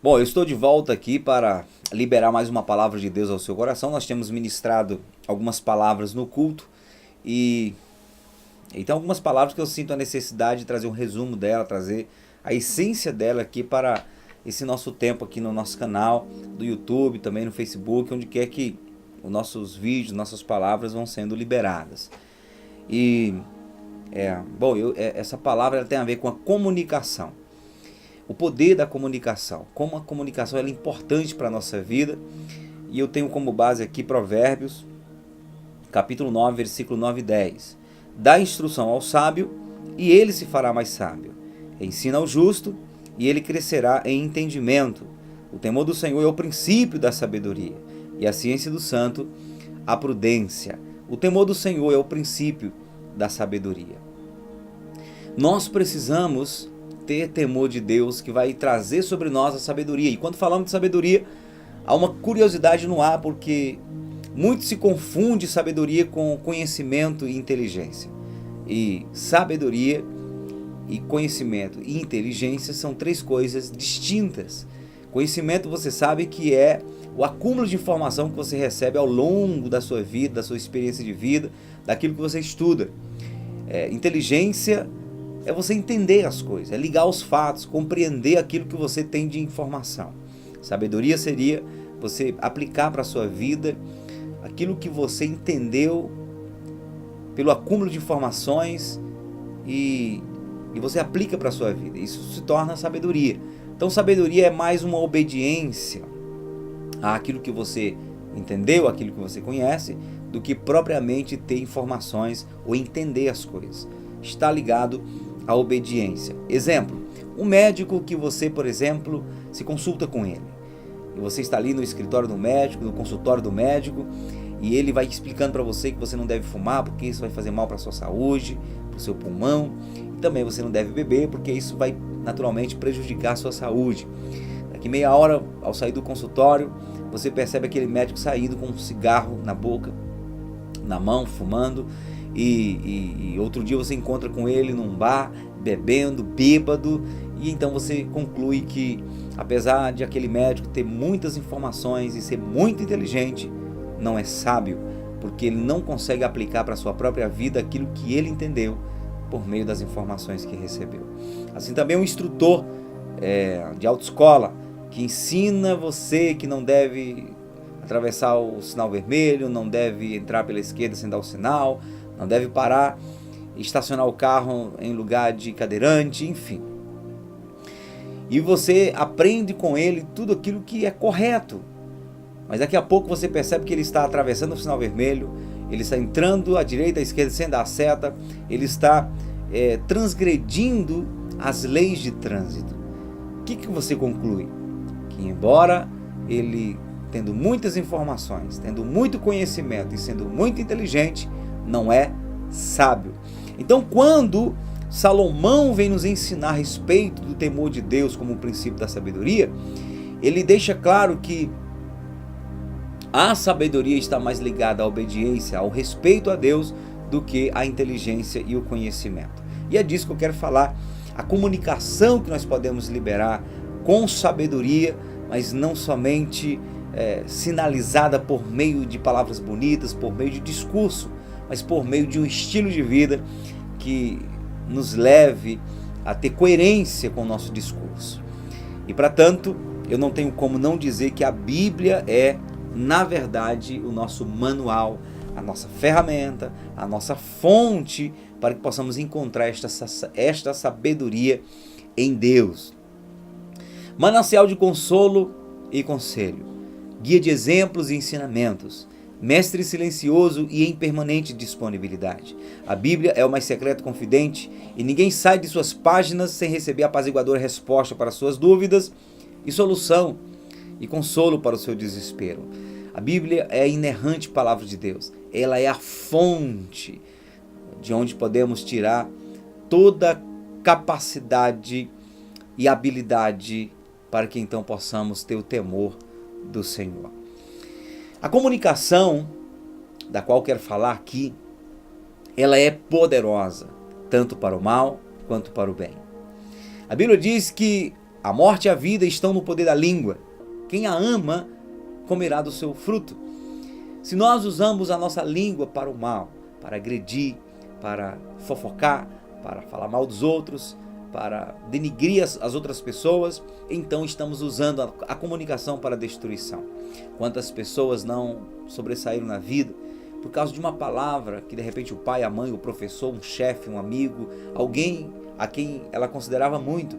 Bom, eu estou de volta aqui para liberar mais uma palavra de Deus ao seu coração. Nós temos ministrado algumas palavras no culto e tem algumas palavras que eu sinto a necessidade de trazer um resumo dela, trazer a essência dela aqui para esse nosso tempo aqui no nosso canal do YouTube, também no Facebook, onde quer que os nossos vídeos, nossas palavras vão sendo liberadas. Essa palavra ela tem a ver com a comunicação. O poder da comunicação, como a comunicação é importante para a nossa vida. E eu tenho como base aqui Provérbios, capítulo 9, versículo 9 e 10. Dá instrução ao sábio, e ele se fará mais sábio. Ensina ao justo, e ele crescerá em entendimento. O temor do Senhor é o princípio da sabedoria, e a ciência do santo, a prudência. O temor do Senhor é o princípio da sabedoria. Nós precisamos ter temor de Deus, que vai trazer sobre nós a sabedoria. E quando falamos de sabedoria, há uma curiosidade no ar, porque muito se confunde sabedoria com conhecimento e inteligência. E sabedoria e conhecimento e inteligência são três coisas distintas. Conhecimento, você sabe que é o acúmulo de informação que você recebe ao longo da sua vida, da sua experiência de vida, daquilo que você estuda. Inteligência é você entender as coisas, é ligar os fatos, compreender aquilo que você tem de informação. Sabedoria seria você aplicar para a sua vida aquilo que você entendeu pelo acúmulo de informações e você aplica para a sua vida. Isso se torna sabedoria. Então sabedoria é mais uma obediência àquilo que você entendeu, àquilo que você conhece, do que propriamente ter informações ou entender as coisas. Está ligado à obediência. Exemplo, um médico que você, por exemplo, se consulta com ele. E você está ali no escritório do médico, no consultório do médico, e ele vai explicando para você que você não deve fumar, porque isso vai fazer mal para a sua saúde, para o seu pulmão. E também você não deve beber, porque isso vai naturalmente prejudicar a sua saúde. Daqui meia hora, ao sair do consultório, você percebe aquele médico saindo com um cigarro na boca, na mão, fumando. E outro dia você encontra com ele num bar, bebendo, bêbado, e então você conclui que, apesar de aquele médico ter muitas informações e ser muito inteligente, não é sábio, porque ele não consegue aplicar para a sua própria vida aquilo que ele entendeu por meio das informações que recebeu. Assim também um instrutor de autoescola que ensina você que não deve atravessar o sinal vermelho, não deve entrar pela esquerda sem dar o sinal, não deve parar e estacionar o carro em lugar de cadeirante, enfim. E você aprende com ele tudo aquilo que é correto. Mas daqui a pouco você percebe que ele está atravessando o sinal vermelho, ele está entrando à direita, à esquerda sem dar seta, ele está transgredindo as leis de trânsito. O que você conclui? Que embora ele, tendo muitas informações, tendo muito conhecimento e sendo muito inteligente, não é sábio. Então, quando Salomão vem nos ensinar a respeito do temor de Deus como o princípio da sabedoria, ele deixa claro que a sabedoria está mais ligada à obediência, ao respeito a Deus, do que à inteligência e o conhecimento. E é disso que eu quero falar, a comunicação que nós podemos liberar com sabedoria, mas não somente sinalizada por meio de palavras bonitas, por meio de discurso, mas por meio de um estilo de vida que nos leve a ter coerência com o nosso discurso. E para tanto, eu não tenho como não dizer que a Bíblia é, na verdade, o nosso manual, a nossa ferramenta, a nossa fonte para que possamos encontrar esta sabedoria em Deus. Manancial de consolo e conselho, guia de exemplos e ensinamentos, mestre silencioso e em permanente disponibilidade. A Bíblia é o mais secreto confidente e ninguém sai de suas páginas sem receber apaziguadora resposta para suas dúvidas e solução e consolo para o seu desespero. A Bíblia é a inerrante palavra de Deus. Ela é a fonte de onde podemos tirar toda capacidade e habilidade para que então possamos ter o temor do Senhor. A comunicação, da qual quero falar aqui, ela é poderosa, tanto para o mal quanto para o bem. A Bíblia diz que A morte e a vida estão no poder da língua. Quem a ama comerá do seu fruto. Se nós usamos a nossa língua para o mal, para agredir, para fofocar, para falar mal dos outros, para denigrir as outras pessoas, então estamos usando a comunicação para a destruição. Quantas pessoas não sobressaíram na vida por causa de uma palavra que de repente o pai, a mãe, o professor, um chefe, um amigo, alguém a quem ela considerava muito,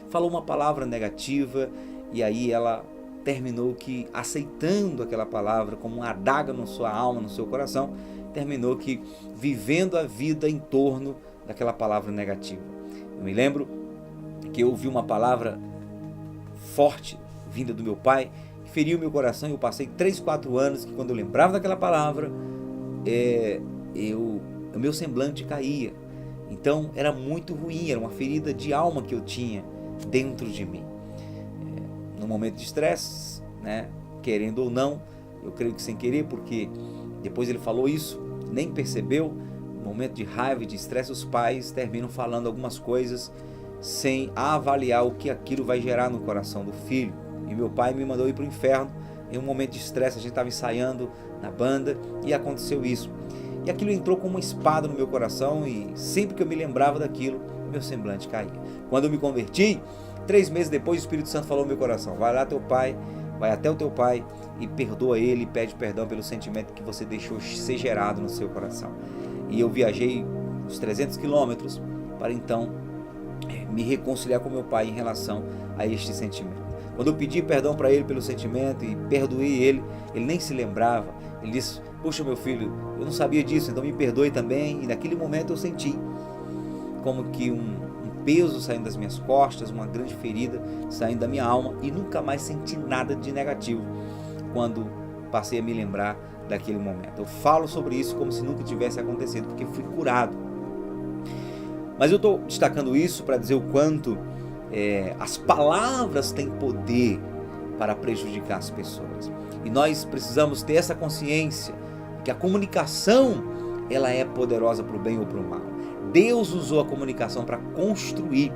falou uma palavra negativa e aí ela terminou que aceitando aquela palavra como uma adaga na sua alma, no seu coração, terminou que vivendo a vida em torno daquela palavra negativa. Eu me lembro que eu ouvi uma palavra forte vinda do meu pai, que feriu meu coração, e eu passei 3, 4 anos que quando eu lembrava daquela palavra, o meu semblante caía. Então era muito ruim, era uma ferida de alma que eu tinha dentro de mim. No momento de estresse, né, querendo ou não, eu creio que sem querer, porque depois ele falou isso, nem percebeu. No momento de raiva e de estresse, os pais terminam falando algumas coisas sem avaliar o que aquilo vai gerar no coração do filho. E meu pai me mandou ir para o inferno em um momento de estresse. A gente estava ensaiando na banda e aconteceu isso. E aquilo entrou como uma espada no meu coração, e sempre que eu me lembrava daquilo, meu semblante caía. Quando eu me converti, 3 meses depois, o Espírito Santo falou no meu coração: vai lá vai até o teu pai e perdoa ele, pede perdão pelo sentimento que você deixou ser gerado no seu coração. E eu viajei uns 300 quilômetros para então me reconciliar com meu pai em relação a este sentimento. Quando eu pedi perdão para ele pelo sentimento e perdoei ele, ele nem se lembrava. Ele disse: puxa, meu filho, eu não sabia disso, então me perdoe também. E naquele momento eu senti como que um peso saindo das minhas costas, uma grande ferida saindo da minha alma, e nunca mais senti nada de negativo quando passei a me lembrar daquele momento. Eu falo sobre isso como se nunca tivesse acontecido, porque fui curado. Mas eu estou destacando isso para dizer o quanto as palavras têm poder para prejudicar as pessoas. E nós precisamos ter essa consciência que a comunicação ela é poderosa para o bem ou para o mal. Deus usou a comunicação para construir.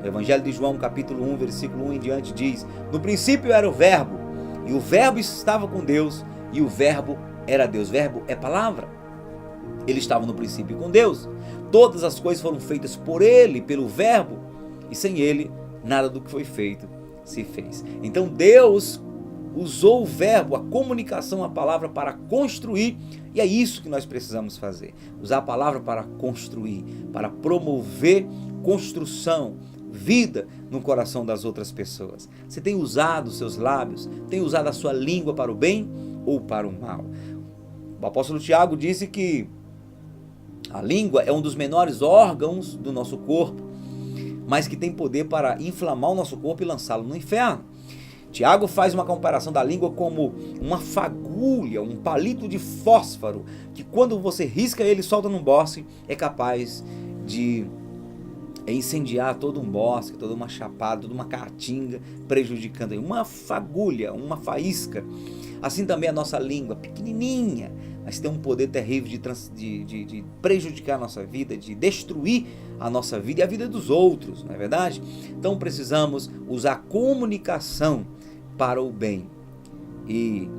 O Evangelho de João, capítulo 1, versículo 1 em diante diz: no princípio era o Verbo, e o Verbo estava com Deus, e o Verbo era Deus. Verbo é palavra. Ele estava no princípio com Deus. Todas as coisas foram feitas por Ele, pelo Verbo, e sem Ele, nada do que foi feito se fez. Então Deus usou o verbo, a comunicação, a palavra para construir, e é isso que nós precisamos fazer. Usar a palavra para construir, para promover construção, vida no coração das outras pessoas. Você tem usado os seus lábios, tem usado a sua língua para o bem ou para o mal? O apóstolo Tiago disse que a língua é um dos menores órgãos do nosso corpo, mas que tem poder para inflamar o nosso corpo e lançá-lo no inferno. Tiago faz uma comparação da língua como uma fagulha, um palito de fósforo, que quando você risca ele e solta num bosque, é capaz de incendiar todo um bosque, toda uma chapada, toda uma caatinga, prejudicando uma fagulha, uma faísca. Assim também a nossa língua, pequenininha, mas tem um poder terrível de prejudicar a nossa vida, de destruir a nossa vida e a vida dos outros, não é verdade? Então precisamos usar a comunicação para o bem. E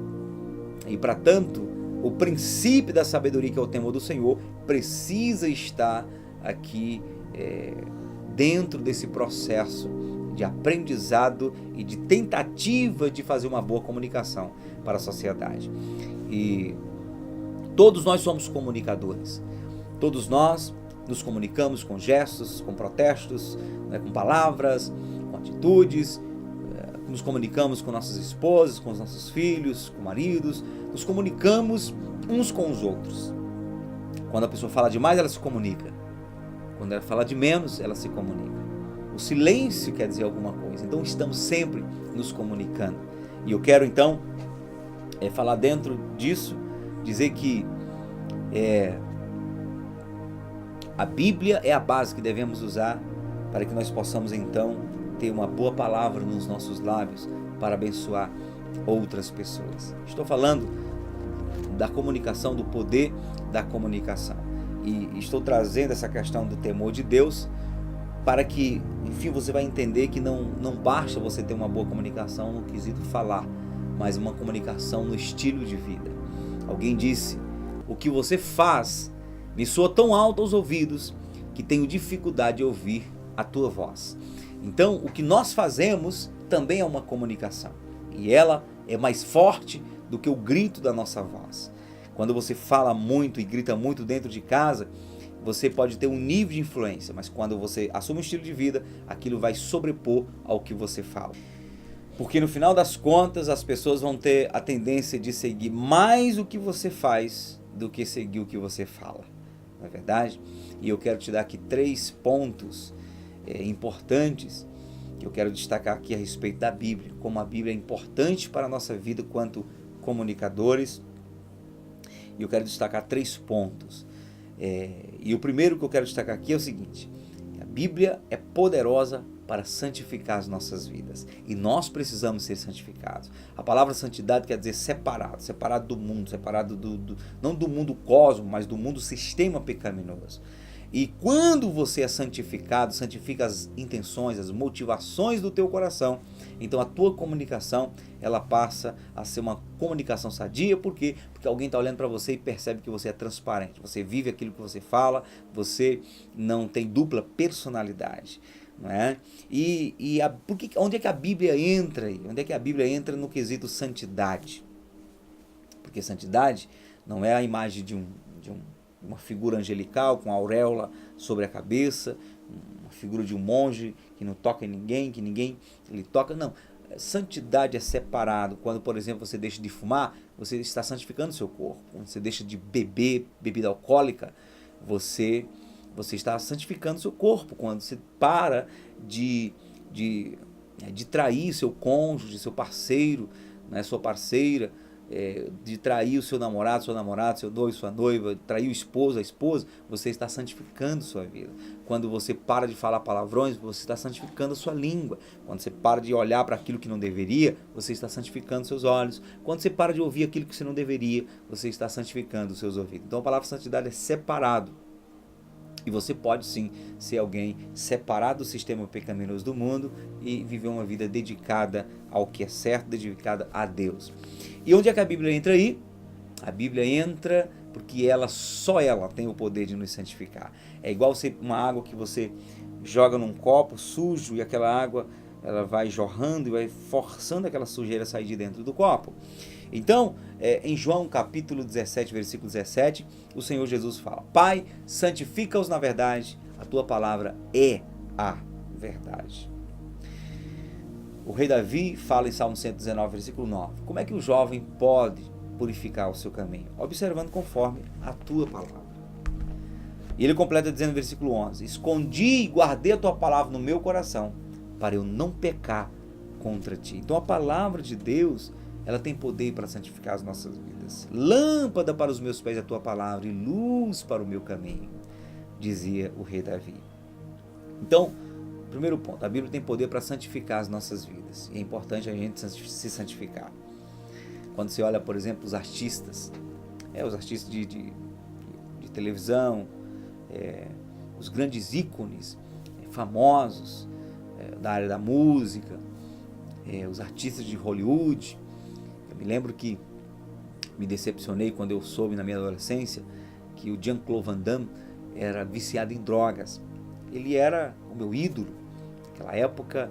para tanto, o princípio da sabedoria, que é o temor do Senhor, precisa estar aqui dentro desse processo de aprendizado e de tentativa de fazer uma boa comunicação para a sociedade. E todos nós somos comunicadores. Todos nós nos comunicamos com gestos, com protestos, com palavras, com atitudes. Nos comunicamos com nossas esposas, com os nossos filhos, com maridos. Nos comunicamos uns com os outros. Quando a pessoa fala demais, ela se comunica. Quando ela fala de menos, ela se comunica. O silêncio quer dizer alguma coisa. Então estamos sempre nos comunicando. E eu quero então falar dentro disso, dizer que a Bíblia é a base que devemos usar para que nós possamos então ter uma boa palavra nos nossos lábios para abençoar outras pessoas. Estou falando da comunicação, do poder da comunicação. E estou trazendo essa questão do temor de Deus para que, enfim, você vai entender que não basta você ter uma boa comunicação no quesito falar, mas uma comunicação no estilo de vida. Alguém disse: o que você faz me soa tão alto aos ouvidos que tenho dificuldade de ouvir a tua voz. Então, o que nós fazemos também é uma comunicação, e ela é mais forte do que o grito da nossa voz. Quando você fala muito e grita muito dentro de casa, você pode ter um nível de influência, mas quando você assume um estilo de vida, aquilo vai sobrepor ao que você fala. Porque no final das contas, as pessoas vão ter a tendência de seguir mais o que você faz do que seguir o que você fala. Não é verdade? E eu quero te dar aqui 3 pontos importantes que eu quero destacar aqui a respeito da Bíblia, como a Bíblia é importante para a nossa vida quanto comunicadores. E eu quero destacar 3 pontos. E o primeiro que eu quero destacar aqui é o seguinte: a Bíblia é poderosa para santificar as nossas vidas, e nós precisamos ser santificados. A palavra santidade quer dizer separado do mundo, separado não do mundo cosmo, mas do mundo sistema pecaminoso. E quando você é santificado, santifica as intenções, as motivações do teu coração, então a tua comunicação, ela passa a ser uma comunicação sadia. Por quê? Porque alguém está olhando para você e percebe que você é transparente, você vive aquilo que você fala, você não tem dupla personalidade. Não é? Onde é que a Bíblia entra aí? Onde é que a Bíblia entra no quesito santidade? Porque santidade não é a imagem de uma figura angelical com auréola sobre a cabeça, uma figura de um monge que não toca em ninguém, que ninguém lhe toca. Não, santidade é separado. Quando, por exemplo, você deixa de fumar, você está santificando o seu corpo. Quando você deixa de beber bebida alcoólica, você está santificando o seu corpo. Quando você para de trair seu cônjuge, seu parceiro, né, sua parceira, de trair o seu namorado, seu noivo, sua noiva, trair o esposo, a esposa, você está santificando sua vida. Quando você para de falar palavrões, você está santificando a sua língua. Quando você para de olhar para aquilo que não deveria, você está santificando seus olhos. Quando você para de ouvir aquilo que você não deveria, você está santificando os seus ouvidos. Então a palavra santidade é separado. E você pode sim ser alguém separado do sistema pecaminoso do mundo e viver uma vida dedicada ao que é certo, dedicada a Deus. E onde é que a Bíblia entra aí? A Bíblia entra porque só ela tem o poder de nos santificar. É igual uma água que você joga num copo sujo e aquela água ela vai jorrando e vai forçando aquela sujeira a sair de dentro do copo. Então, em João capítulo 17, versículo 17, o Senhor Jesus fala: Pai, santifica-os na verdade, a tua palavra é a verdade. O rei Davi fala em Salmo 119, versículo 9, como é que o jovem pode purificar o seu caminho? Observando conforme a tua palavra. E ele completa dizendo no versículo 11, escondi e guardei a tua palavra no meu coração, para eu não pecar contra ti. Então a palavra de Deus, ela tem poder para santificar as nossas vidas. Lâmpada para os meus pés a tua palavra e luz para o meu caminho, dizia o rei Davi. Então, primeiro ponto, a Bíblia tem poder para santificar as nossas vidas. E é importante a gente se santificar. Quando você olha, por exemplo, os artistas de televisão, os grandes ícones famosos da área da música, os artistas de Hollywood. Eu me lembro que me decepcionei quando eu soube na minha adolescência que o Jean-Claude Van Damme era viciado em drogas. Ele era o meu ídolo. Naquela época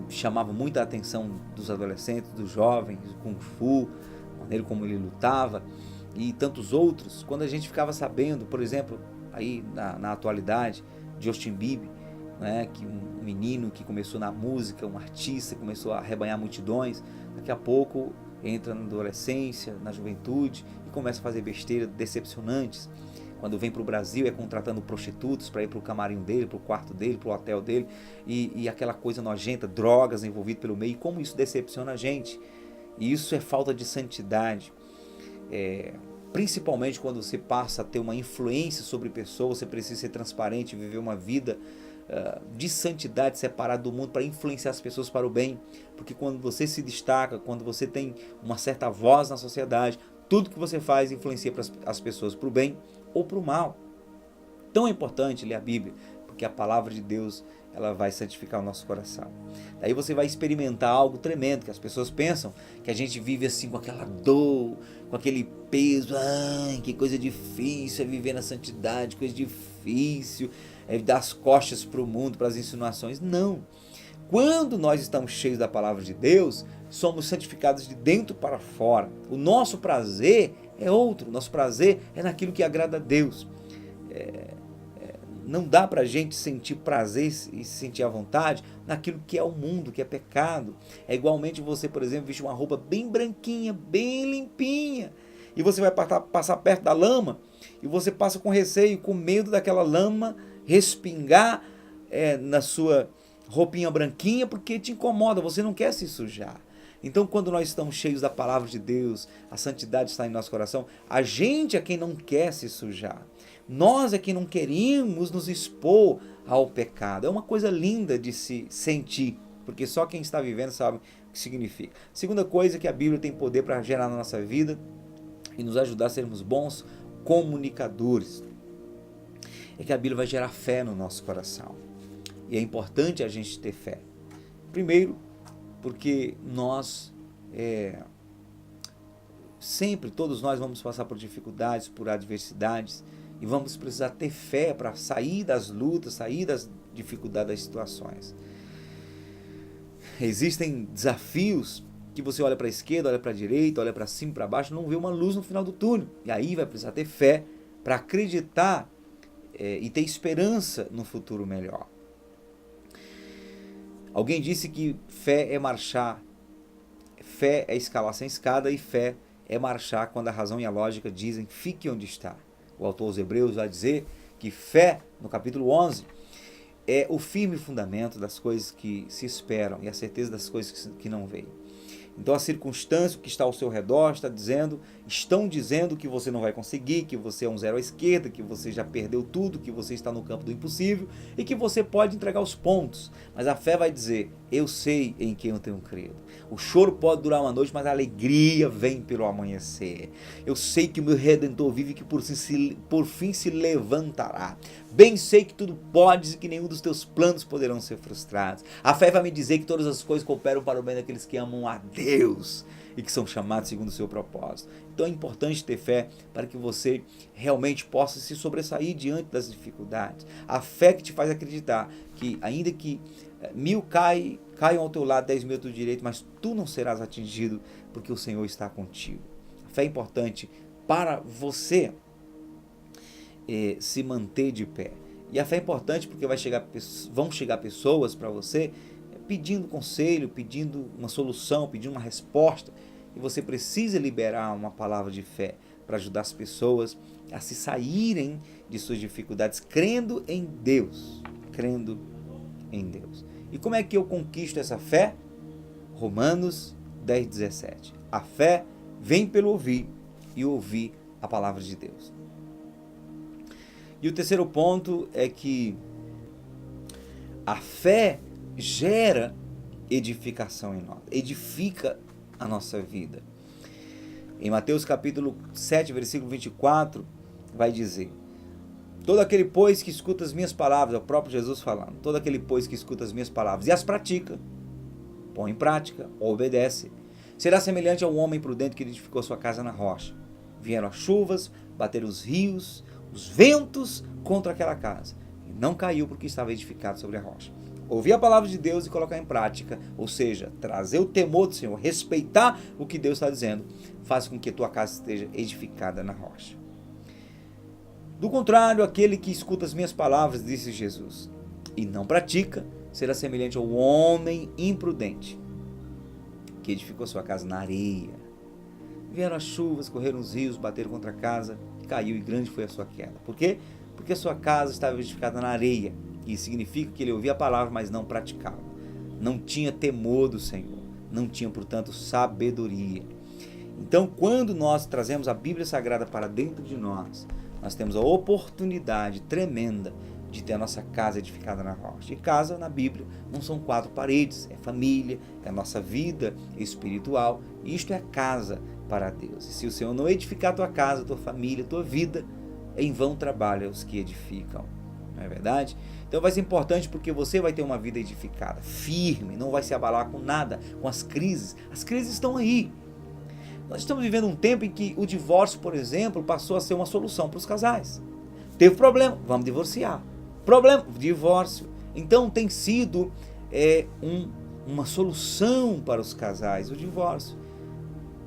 chamava muita atenção dos adolescentes, dos jovens, o Kung Fu, a maneira como ele lutava e tantos outros. Quando a gente ficava sabendo, por exemplo, aí na atualidade, Justin Bieber, né, que um menino que começou na música, um artista, começou a arrebanhar multidões, daqui a pouco entra na adolescência, na juventude e começa a fazer besteiras decepcionantes. Quando vem para o Brasil é contratando prostitutos para ir para o camarim dele, para o quarto dele, para o hotel dele, e aquela coisa nojenta, drogas envolvidas pelo meio, e como isso decepciona a gente. E isso é falta de santidade. Principalmente quando você passa a ter uma influência sobre pessoas, você precisa ser transparente, viver uma vida de santidade, separado do mundo, para influenciar as pessoas para o bem. Porque quando você se destaca, quando você tem uma certa voz na sociedade, tudo que você faz influencia as pessoas para o bem ou para o mal. tão importante ler a Bíblia, porque a palavra de Deus, ela vai santificar o nosso coração. Daí você vai experimentar algo tremendo, que as pessoas pensam que a gente vive assim com aquela dor, com aquele peso, ai, que coisa difícil é viver na santidade, coisa difícil é dar as costas para o mundo, para as insinuações. Não. Quando nós estamos cheios da palavra de Deus, somos santificados de dentro para fora. O nosso prazer é outro, o nosso prazer é naquilo que agrada a Deus. Não dá para a gente sentir prazer e se sentir à vontade naquilo que é o mundo, que é pecado. É igualmente você, por exemplo, vestir uma roupa bem branquinha, bem limpinha, e você vai passar perto da lama, e você passa com receio, com medo daquela lama respingar na sua roupinha branquinha, porque te incomoda, você não quer se sujar. Então, quando nós estamos cheios da palavra de Deus, a santidade está em nosso coração, a gente é quem não quer se sujar. Nós é quem não queremos nos expor ao pecado. É uma coisa linda de se sentir, porque só quem está vivendo sabe o que significa. Segunda coisa que a Bíblia tem poder para gerar na nossa vida e nos ajudar a sermos bons comunicadores, é que a Bíblia vai gerar fé no nosso coração. E é importante a gente ter fé. Primeiro, porque nós, sempre, todos nós vamos passar por dificuldades, por adversidades, e vamos precisar ter fé para sair das lutas, sair das dificuldades, das situações. Existem desafios que você olha para a esquerda, olha para a direita, olha para cima, para baixo, não vê uma luz no final do túnel. E aí vai precisar ter fé para acreditar e ter esperança no futuro melhor. Alguém disse que fé é marchar, fé é escalar sem escada, e fé é marchar quando a razão e a lógica dizem fique onde está. O autor aos Hebreus vai dizer que fé, no capítulo 11, é o firme fundamento das coisas que se esperam e a certeza das coisas que não veem. Então a circunstância que está ao seu redor estão dizendo que você não vai conseguir, que você é um zero à esquerda, que você já perdeu tudo, que você está no campo do impossível e que você pode entregar os pontos. Mas a fé vai dizer, eu sei em quem eu tenho crido. O choro pode durar uma noite, mas a alegria vem pelo amanhecer. Eu sei que o meu Redentor vive e que por fim se levantará. Bem sei que tudo podes e que nenhum dos teus planos poderão ser frustrados. A fé vai me dizer que todas as coisas cooperam para o bem daqueles que amam a Deus e que são chamados segundo o seu propósito. Então é importante ter fé para que você realmente possa se sobressair diante das dificuldades. A fé que te faz acreditar que ainda que 1000 caiam ao teu lado, 10.000 ao teu direito, mas tu não serás atingido porque o Senhor está contigo. A fé é importante para você se manter de pé. E a fé é importante porque vão chegar pessoas para você pedindo conselho, pedindo uma solução, pedindo uma resposta. E você precisa liberar uma palavra de fé para ajudar as pessoas a se saírem de suas dificuldades, crendo em Deus. Crendo em Deus. E como é que eu conquisto essa fé? Romanos 10:17. A fé vem pelo ouvir e ouvir a palavra de Deus. E o terceiro ponto é que a fé gera edificação em nós, edifica a nossa vida. Em Mateus capítulo 7, versículo 24, vai dizer: todo aquele, pois, que escuta as minhas palavras, é o próprio Jesus falando, todo aquele, pois, que escuta as minhas palavras e as pratica, põe em prática, obedece, será semelhante ao homem prudente que edificou sua casa na rocha. Vieram as chuvas, bateram os rios, os ventos contra aquela casa, e não caiu porque estava edificado sobre a rocha. Ouvir a palavra de Deus e colocar em prática, ou seja, trazer o temor do Senhor, respeitar o que Deus está dizendo, faz com que a tua casa esteja edificada na rocha. Do contrário, aquele que escuta as minhas palavras, disse Jesus, e não pratica, será semelhante ao homem imprudente, que edificou sua casa na areia. Vieram as chuvas, correram os rios, bateram contra a casa, caiu e grande foi a sua queda. Por quê? Porque a sua casa estava edificada na areia. Isso significa que ele ouvia a palavra, mas não praticava. Não tinha temor do Senhor. Não tinha, portanto, sabedoria. Então, quando nós trazemos a Bíblia Sagrada para dentro de nós, nós temos a oportunidade tremenda de ter a nossa casa edificada na rocha. E casa, na Bíblia, não são 4 paredes, é família, é a nossa vida espiritual. Isto é casa para Deus. E se o Senhor não edificar a tua casa, a tua família, a tua vida, em vão trabalham os que edificam. Não é verdade? Então vai ser importante porque você vai ter uma vida edificada, firme, não vai se abalar com nada, com as crises. As crises estão aí. Nós estamos vivendo um tempo em que o divórcio, por exemplo, passou a ser uma solução para os casais. Teve problema, vamos divorciar. Problema, divórcio. Então tem sido uma solução para os casais, o divórcio.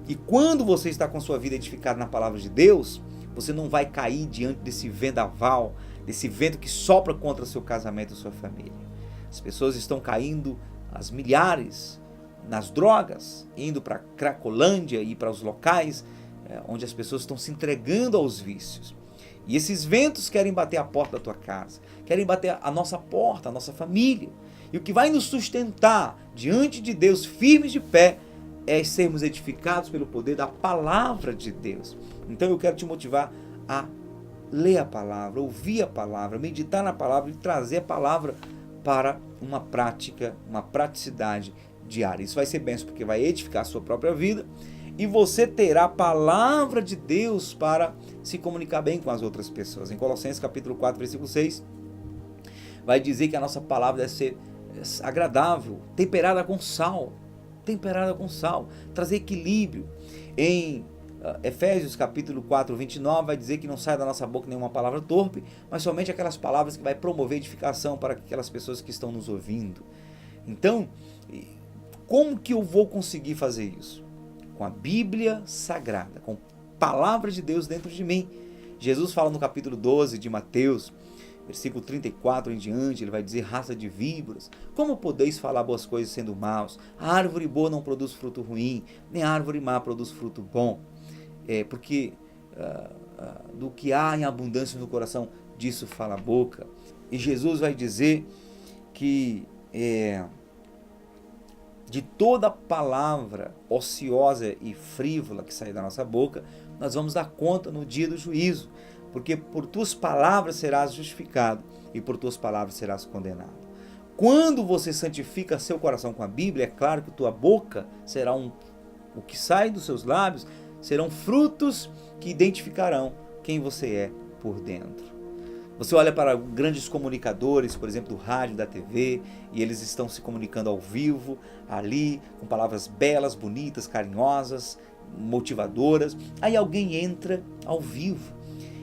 E quando você está com a sua vida edificada na palavra de Deus, você não vai cair diante desse vendaval, desse vento que sopra contra o seu casamento e sua família. As pessoas estão caindo às milhares nas drogas, indo para a Cracolândia e para os locais onde as pessoas estão se entregando aos vícios. E esses ventos querem bater a porta da tua casa, querem bater a nossa porta, a nossa família. E o que vai nos sustentar diante de Deus, firmes de pé, é sermos edificados pelo poder da palavra de Deus. Então eu quero te motivar a ler a palavra, ouvir a palavra, meditar na palavra e trazer a palavra para uma prática, uma praticidade diária. Isso vai ser bênção porque vai edificar a sua própria vida e você terá a palavra de Deus para se comunicar bem com as outras pessoas. Em Colossenses capítulo 4, versículo 6, vai dizer que a nossa palavra deve ser agradável, temperada com sal, trazer equilíbrio. Em Efésios capítulo 4, 29, vai dizer que não sai da nossa boca nenhuma palavra torpe, mas somente aquelas palavras que vai promover edificação para aquelas pessoas que estão nos ouvindo. Então, como que eu vou conseguir fazer isso? Com a Bíblia Sagrada, com a palavra de Deus dentro de mim. Jesus fala no capítulo 12 de Mateus, versículo 34 em diante, ele vai dizer: raça de víboras, como podeis falar boas coisas sendo maus? A árvore boa não produz fruto ruim, nem a árvore má produz fruto bom. Porque do que há em abundância no coração, disso fala a boca. E Jesus vai dizer que de toda palavra ociosa e frívola que sair da nossa boca, nós vamos dar conta no dia do juízo, porque por tuas palavras serás justificado e por tuas palavras serás condenado. Quando você santifica seu coração com a Bíblia, é claro que tua boca será o que sai dos seus lábios serão frutos que identificarão quem você é por dentro. Você olha para grandes comunicadores, por exemplo, do rádio, da TV, e eles estão se comunicando ao vivo, ali, com palavras belas, bonitas, carinhosas, motivadoras. Aí alguém entra ao vivo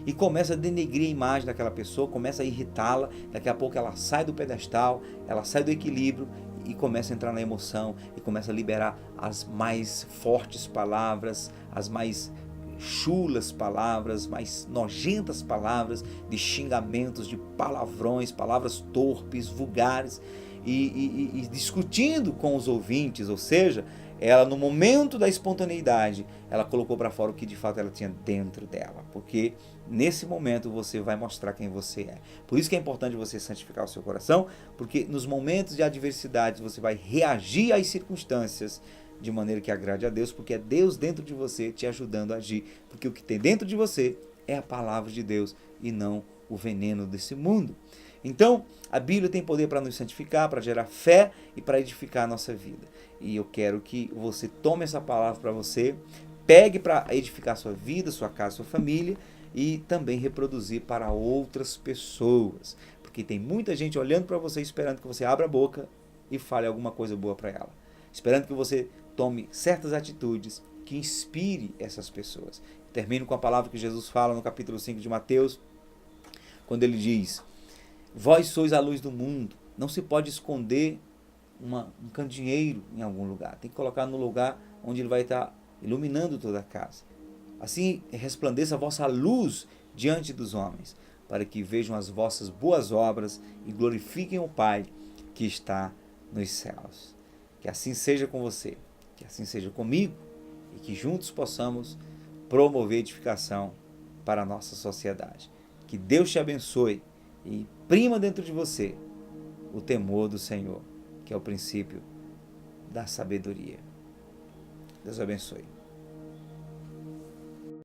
e começa a denegrir a imagem daquela pessoa, começa a irritá-la, daqui a pouco ela sai do pedestal, ela sai do equilíbrio e começa a entrar na emoção e começa a liberar as mais fortes palavras, as mais chulas palavras, mais nojentas palavras, de xingamentos, de palavrões, palavras torpes, vulgares, e discutindo com os ouvintes. Ou seja, ela, no momento da espontaneidade, ela colocou para fora o que de fato ela tinha dentro dela, porque nesse momento você vai mostrar quem você é. Por isso que é importante você santificar o seu coração, porque nos momentos de adversidade você vai reagir às circunstâncias de maneira que agrade a Deus, porque é Deus dentro de você te ajudando a agir, porque o que tem dentro de você é a palavra de Deus e não o veneno desse mundo. Então, a Bíblia tem poder para nos santificar, para gerar fé e para edificar a nossa vida. E eu quero que você tome essa palavra para você, pegue para edificar sua vida, sua casa, sua família e também reproduzir para outras pessoas. Porque tem muita gente olhando para você, esperando que você abra a boca e fale alguma coisa boa para ela. Esperando que você tome certas atitudes que inspire essas pessoas. Termino com a palavra que Jesus fala no capítulo 5 de Mateus, quando ele diz: vós sois a luz do mundo, não se pode esconder um candeeiro em algum lugar, tem que colocar no lugar onde ele vai estar iluminando toda a casa. Assim resplandeça a vossa luz diante dos homens, para que vejam as vossas boas obras e glorifiquem o Pai que está nos céus. Que assim seja com você, que assim seja comigo e que juntos possamos promover edificação para a nossa sociedade. Que Deus te abençoe e imprima dentro de você o temor do Senhor, que é o princípio da sabedoria. Deus abençoe.